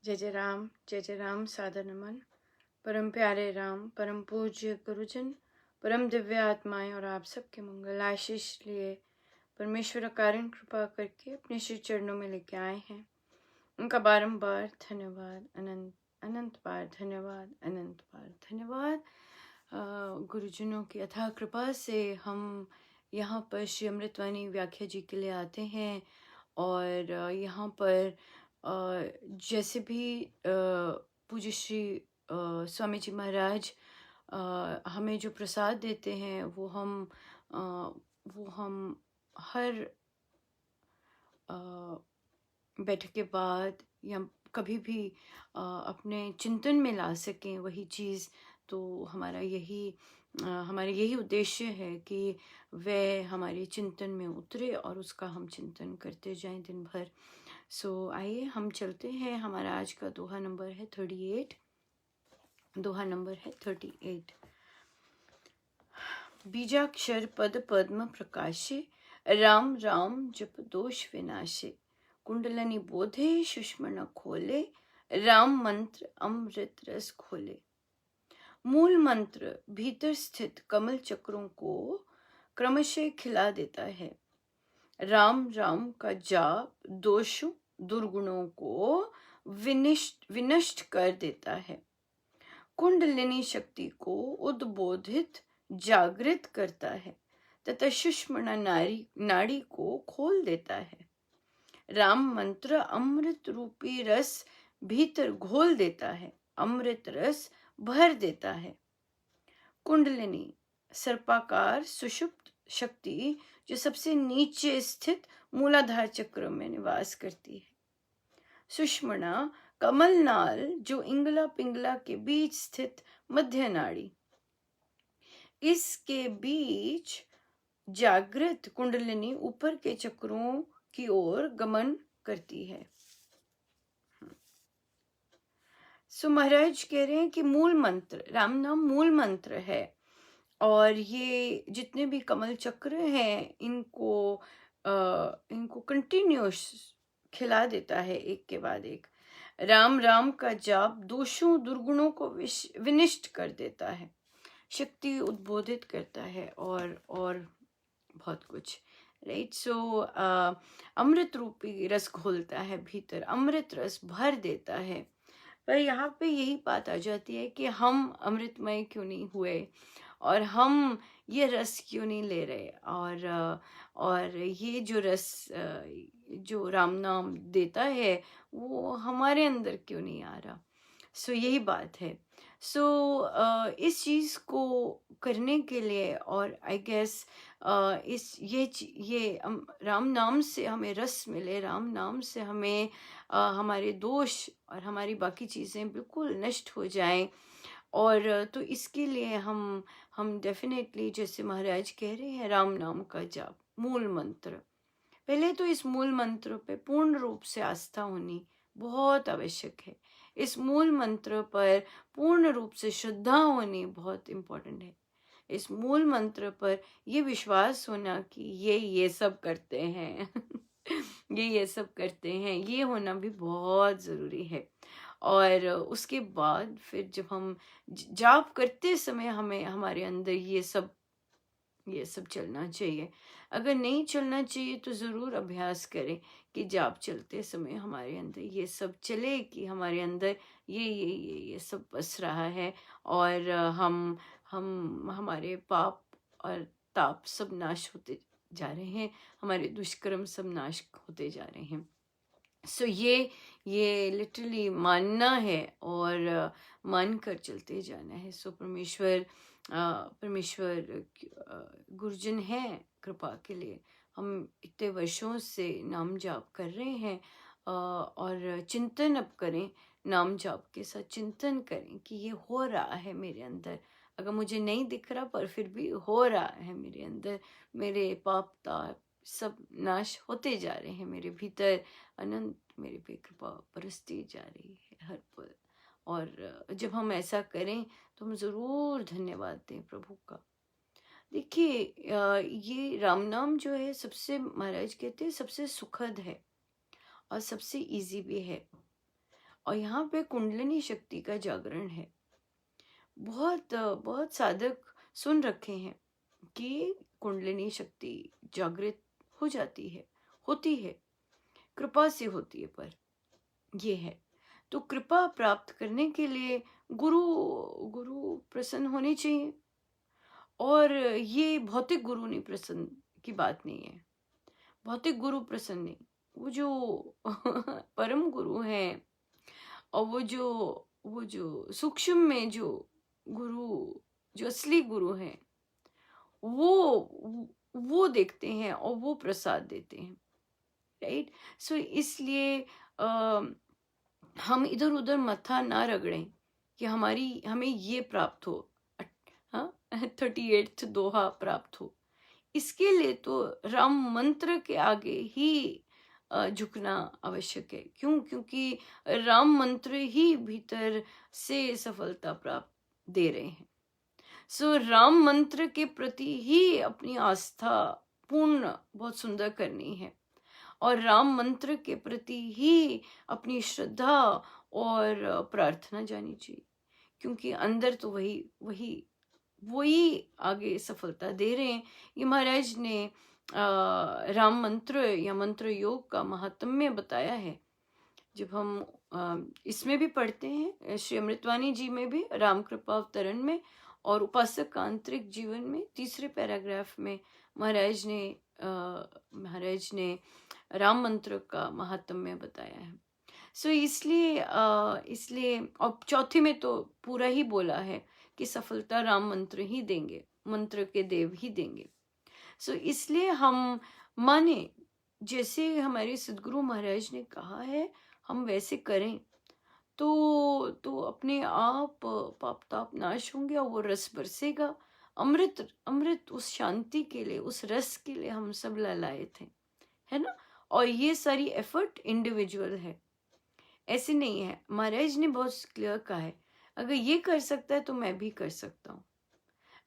जय जय राम सादर नमन। परम प्यारे राम, परम पूज्य गुरुजन, परम दिव्य आत्माएं और आप सबके मंगल आशीष लिए परमेश्वर अकारण कृपा करके अपने श्री चरणों में लेके आए हैं। उनका बारंबार धन्यवाद, अनंत अनंत बार धन्यवाद, अनंत बार धन्यवाद। गुरुजनों की अथाह कृपा से हम यहाँ पर श्री अमृतवाणी व्याख्या जी के लिए आते हैं और यहाँ पर जैसे भी पूज्य श्री स्वामी जी महाराज हमें जो प्रसाद देते हैं वो हम हर बैठक के बाद या कभी भी अपने चिंतन में ला सकें वही चीज़। तो हमारा यही उद्देश्य है कि वह हमारे चिंतन में उतरे और उसका हम चिंतन करते जाएं दिन भर। सो आइए हम चलते हैं। हमारा आज का दोहा नंबर है 38। दोहा नंबर है 38। बीजाक्षर पद पद्म प्रकाशे, राम राम जप दोष विनाशे। कुंडलनी बोधे सुषमण खोले, राम मंत्र अमृत रस खोले। मूल मंत्र भीतर स्थित कमल चक्रों को क्रमशः खिला देता है। राम राम का जाप दोषों दुर्गुणों को विनष्ट कर देता है। कुंडलिनी शक्ति को उद्बोधित जागृत करता है तथा सुषुम्ना नाड़ी को खोल देता है। राम मंत्र अमृत रूपी रस भीतर घोल देता है, अमृत रस भर देता है। कुंडलिनी सर्पाकार सुषुप्त शक्ति जो सबसे नीचे स्थित मूलाधार चक्र में निवास करती है। सुषुम्ना कमल नाल जो इंगला पिंगला के बीच स्थित मध्य नाड़ी, इसके बीच जागृत कुंडलिनी ऊपर के चक्रों की ओर गमन करती है। सो महाराज कह रहे हैं कि मूल मंत्र राम नाम मूल मंत्र है और ये जितने भी कमल चक्र हैं इनको कंटिन्यूस खिला देता है एक के बाद एक। राम राम का जाप दोषों दुर्गुणों को विनिष्ट कर देता है, शक्ति उद्बोधित करता है और बहुत कुछ, राइट। सो अमृत रूपी रस घोलता है, भीतर अमृत रस भर देता है। पर यहाँ पे यही बात आ जाती है कि हम अमृतमय क्यों नहीं हुए और हम ये रस क्यों नहीं ले रहे और ये जो रस जो राम नाम देता है वो हमारे अंदर क्यों नहीं आ रहा। सो यही बात है। सो इस चीज़ को करने के लिए और आई गेस राम नाम से हमें रस मिले, राम नाम से हमें हमारे दोष और हमारी बाकी चीज़ें बिल्कुल नष्ट हो जाएं। और तो इसके लिए हम डेफिनेटली जैसे महाराज कह रहे हैं राम नाम का जाप मूल मंत्र, पहले तो इस मूल मंत्र पे पूर्ण रूप से आस्था होनी बहुत आवश्यक है। इस मूल मंत्र पर पूर्ण रूप से श्रद्धा होनी बहुत इम्पोर्टेंट है। इस मूल मंत्र पर ये विश्वास होना कि ये सब करते हैं ये सब करते हैं, ये होना भी बहुत ज़रूरी है। और उसके बाद फिर जब हम जाप करते समय हमें हमारे अंदर ये सब चलना चाहिए। अगर नहीं चलना चाहिए तो ज़रूर अभ्यास करें कि जाप चलते समय हमारे अंदर ये सब चले, कि हमारे अंदर ये सब बस रहा है और हम हमारे पाप और ताप सब नाश होते जा रहे हैं, हमारे दुष्कर्म सब नाश होते जा रहे हैं। सो ये लिटरली मानना है और मान कर चलते जाना है। सो परमेश्वर गुरुजन है कृपा के लिए। हम इतने वर्षों से नाम जाप कर रहे हैं और चिंतन अब करें, नाम जाप के साथ चिंतन करें कि ये हो रहा है मेरे अंदर। अगर मुझे नहीं दिख रहा पर फिर भी हो रहा है मेरे अंदर, मेरे पाप ताप सब नाश होते जा रहे हैं, मेरे भीतर अनंत मेरे पे कृपा बरसती जा रही है हर पल। और जब हम ऐसा करें तो हम ज़रूर धन्यवाद दें प्रभु का। देखिए ये राम नाम जो है सबसे, महाराज कहते हैं सबसे सुखद है और सबसे इजी भी है और यहाँ पे कुंडलिनी शक्ति का जागरण है। बहुत बहुत साधक सुन रखे हैं कि कुंडलिनी शक्ति जागृत हो जाती है, होती है, कृपा से होती है, पर ये है। तो कृपा प्राप्त करने के लिए गुरु गुरु प्रसन्न होने चाहिए। और ये भौतिक गुरु नहीं, प्रसन्न की बात नहीं है, भौतिक गुरु प्रसन्न नहीं, वो जो परम गुरु हैं, और वो जो सूक्ष्म में जो गुरु, जो असली गुरु हैं, वो देखते हैं और वो प्रसाद देते हैं, राइट। सो इसलिए हम इधर उधर मत्था ना रगड़ें कि हमें ये प्राप्त हो, हाँ 38th दोहा प्राप्त हो। इसके लिए तो राम मंत्र के आगे ही झुकना आवश्यक है। क्यों? क्योंकि राम मंत्र ही भीतर से सफलता प्राप्त दे रहे हैं। सो राम मंत्र के प्रति ही अपनी आस्था पूर्ण बहुत सुंदर करनी है, और राम मंत्र के प्रति ही अपनी श्रद्धा और प्रार्थना जानी चाहिए, क्योंकि अंदर तो वही वही वही आगे सफलता दे रहे हैं। ये महाराज ने राम मंत्र या मंत्र योग का महात्म्य बताया है। जब हम इसमें भी पढ़ते हैं, श्री अमृतवाणी जी में भी, राम कृपा अवतरण में, और उपासक का आंतरिक जीवन में, तीसरे पैराग्राफ में महाराज ने राम मंत्र का महात्म्य बताया है। सो इसलिए और चौथे में तो पूरा ही बोला है कि सफलता राम मंत्र ही देंगे, मंत्र के देव ही देंगे। सो इसलिए हम माने, जैसे हमारे सदगुरु महाराज ने कहा है हम वैसे करें, तो अपने आप पाप ताप नाश होंगे और वो रस बरसेगा। अमृत अमृत उस शांति के लिए, उस रस के लिए हम सब ललायत हैं, है ना। और ये सारी एफर्ट इंडिविजुअल है, ऐसे नहीं है। महाराज ने बहुत क्लियर कहा है, अगर ये कर सकता है तो मैं भी कर सकता हूँ,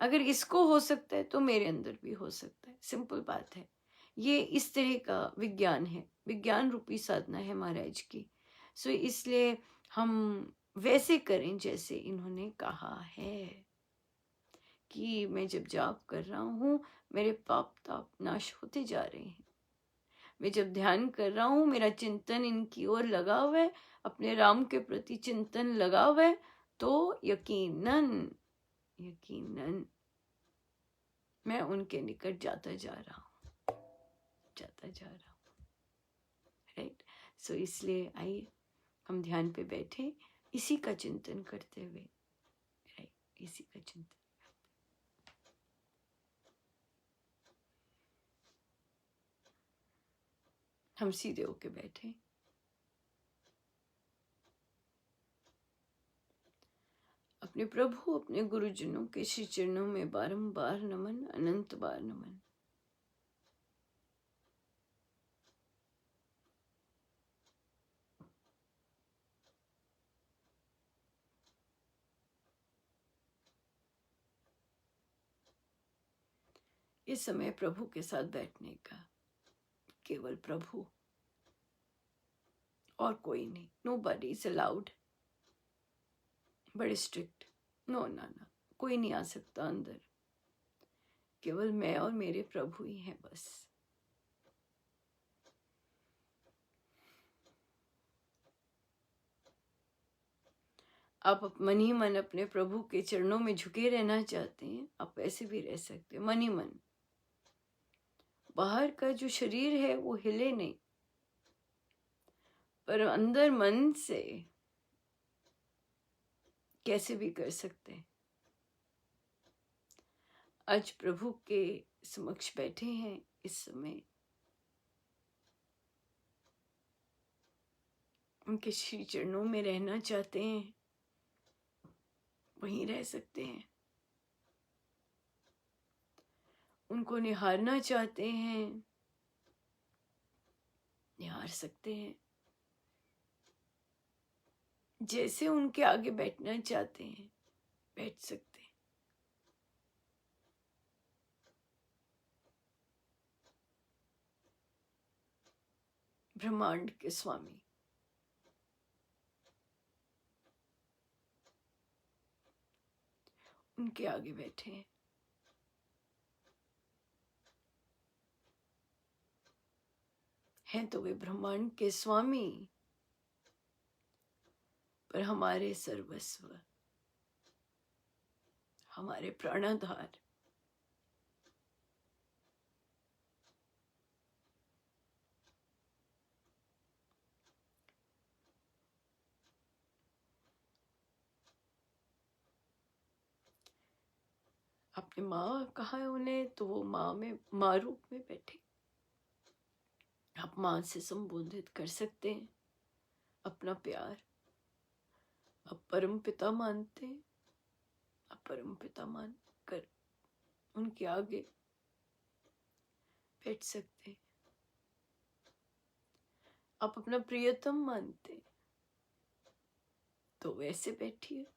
अगर इसको हो सकता है तो मेरे अंदर भी हो सकता है। सिंपल बात है। ये इस तरह का विज्ञान है, विज्ञान रूपी साधना है महाराज की। सो इसलिए हम वैसे करें जैसे इन्होंने कहा है कि मैं जब जाप कर रहा हूँ मेरे पाप ताप नाश होते जा रहे हैं, मैं जब ध्यान कर रहा हूँ मेरा चिंतन इनकी ओर लगा हुआ है, अपने राम के प्रति चिंतन लगा हुआ है, तो यकीनन यकीनन मैं उनके निकट जाता जा रहा हूँ, जाता जा रहा हूँ, राइट। सो इसलिए आइए हम ध्यान पे बैठे, इसी का चिंतन करते हुए, राइट, इसी का चिंतन। हम सीधे होके बैठे, अपने प्रभु, अपने गुरुजनों के श्री चरणों में बारंबार नमन, अनंत बार नमन। इस समय प्रभु के साथ बैठने का, केवल प्रभु और कोई नहीं। नोबडी इज अलाउड, बड़े स्ट्रिक्ट, नो ना ना, कोई नहीं आ सकता अंदर, केवल मैं और मेरे प्रभु ही हैं बस। आप मन ही मन अपने प्रभु के चरणों में झुके रहना चाहते हैं, आप ऐसे भी रह सकते हैं, मन ही मन। बाहर का जो शरीर है वो हिले नहीं, पर अंदर मन से कैसे भी कर सकते हैं। आज प्रभु के समक्ष बैठे हैं, इस समय उनके श्री चरणों में रहना चाहते हैं, वहीं रह सकते हैं। उनको निहारना चाहते हैं, निहार सकते हैं। जैसे उनके आगे बैठना चाहते हैं, बैठ सकते हैं। ब्रह्मांड के स्वामी, उनके आगे बैठे हैं। हैं तो वे ब्रह्मांड के स्वामी, पर हमारे सर्वस्व, हमारे प्राणाधार। आपने माँ कहा है उन्हें, तो वो माँ रूप में बैठे। आप माँ से संबोधित कर सकते हैं अपना प्यार। आप परम पिता मानते हैं, आप परम पिता मान कर उनके आगे बैठ सकते हैं। आप अपना प्रियतम मानते हैं, तो वैसे बैठिए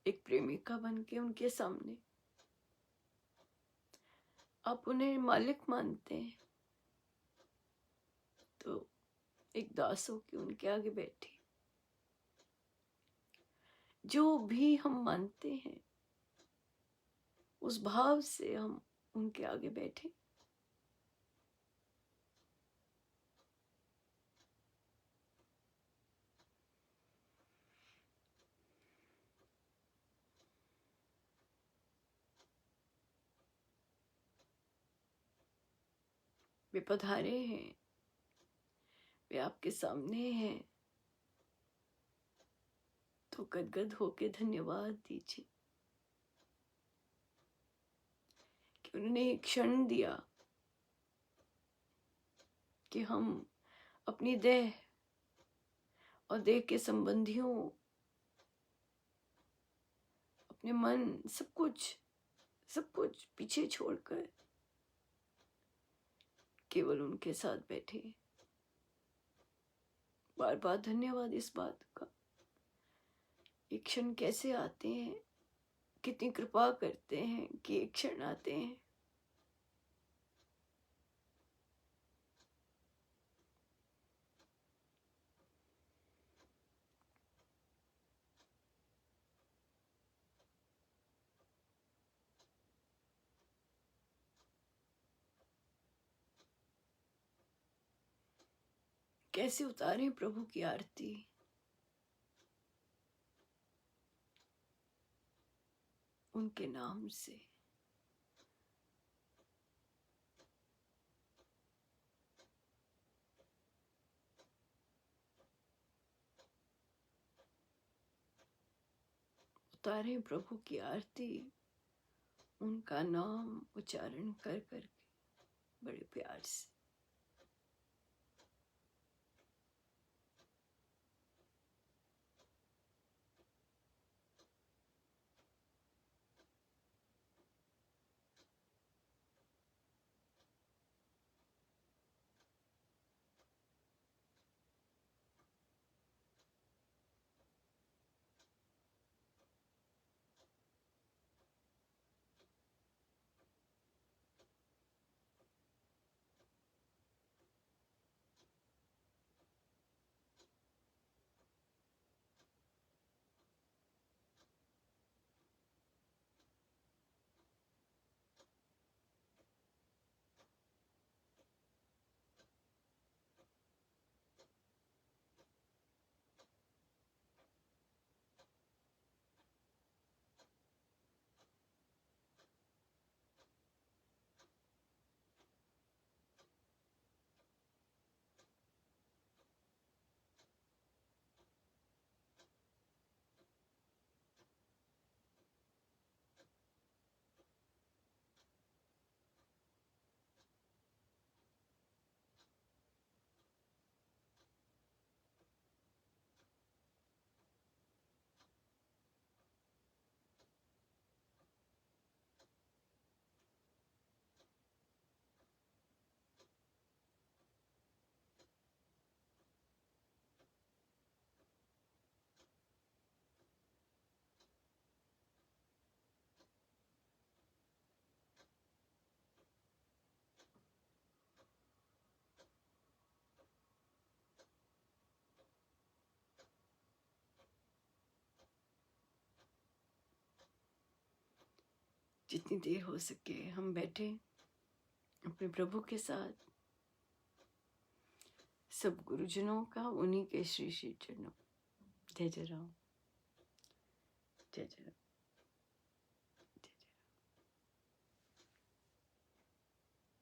एक प्रेमिका बन के उनके सामने। आप उन्हें मालिक मानते हैं, तो एक दास होके उनके आगे बैठिए। जो भी हम मानते हैं, उस भाव से हम उनके आगे बैठे। वे पधारे हैं, वे आपके सामने हैं, तो गदगद होके धन्यवाद दीजिए कि उन्होंने एक क्षण दिया कि हम अपनी देह और देह के संबंधियों, अपने मन, सब कुछ पीछे छोड़कर केवल उनके साथ बैठे। बार बार धन्यवाद इस बात का। एक क्षण कैसे आते हैं, कितनी कृपा करते हैं कि एक क्षण आते हैं। कैसे उतारें प्रभु की आरती। उनके नाम से। उतारें प्रभु की आरती, उनका नाम उच्चारण कर कर के बड़े प्यार से। जितनी देर हो सके हम बैठे अपने प्रभु के साथ, सब गुरुजनों का, उन्हीं के श्री श्री चरणों। जय जय राम, जय जय राम।